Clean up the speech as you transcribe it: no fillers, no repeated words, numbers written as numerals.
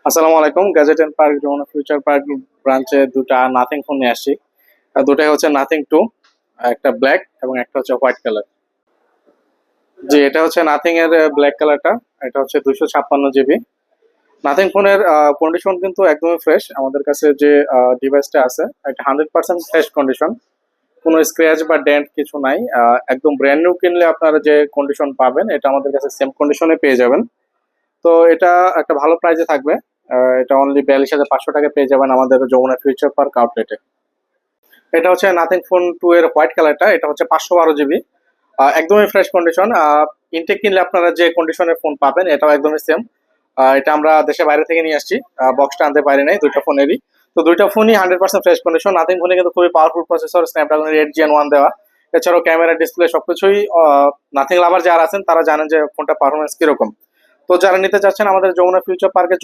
আসসালামু আলাইকুম। Gadget and park Jamuna future park ব্রাঞ্চে দুটা নাথিং ফোন নিয়ে আসছি। দুটাই হচ্ছে নাথিং টু, একটা ব্ল্যাক এবং একটা হচ্ছে হোয়াইট কালার। জি, এটা হচ্ছে নাথিং এর ব্ল্যাক কালারটা। এটা হচ্ছে 256 জিবি। নাথিং ফোনের কন্ডিশন কিন্তু একদমই ফ্রেশ। আমাদের কাছে যে ডিভাইসটা আছে এটা 100% ফ্রেশ কন্ডিশন। কোনো স্ক্র্যাচ বা ডেন্ট কিছু নাই। একদম ব্র্যান্ড নিউ কিনলে আপনারা যে কন্ডিশন পাবেন এটা আমাদের কাছে সেম কন্ডিশনে পেয়ে যাবেন। তো এটা একটা ভালো প্রাইসে থাকবে। এটা অনলি 42,500 টাকা পেয়ে যাবেন আমাদের যমুনা ফিউচার পার্ক আউটলেটে। এটা হচ্ছে নাথিং ফোন টু এর হোয়াইট কালারটা। এটা হচ্ছে 512 জিবি, একদমই ফ্রেশ কন্ডিশন। ইনটেক কিনলে আপনারা যে কন্ডিশনের ফোন পাবেন এটাও একদমই সেম। এটা আমরা দেশের বাইরে থেকে নিয়ে আসছি, বক্সটা আনতে পারি নাই দুইটা ফোনেরই। তো দুইটা ফোনই 100% ফ্রেশ কন্ডিশন। নাথিং ফোনে কিন্তু খুবই পাওয়ারফুল প্রসেসর, স্ন্যাপড্রাগনের 8 Gen 1 দেওয়া। এছাড়াও ক্যামেরা, ডিসপ্লে সবকিছুই নাথিং লাভার যারা আছেন তারা জানেন যে ফোনটা পারফরমেন্স কিরকম। তো যারা নিতে চাচ্ছেন আমাদের যমুনা ফিউচার পার্কে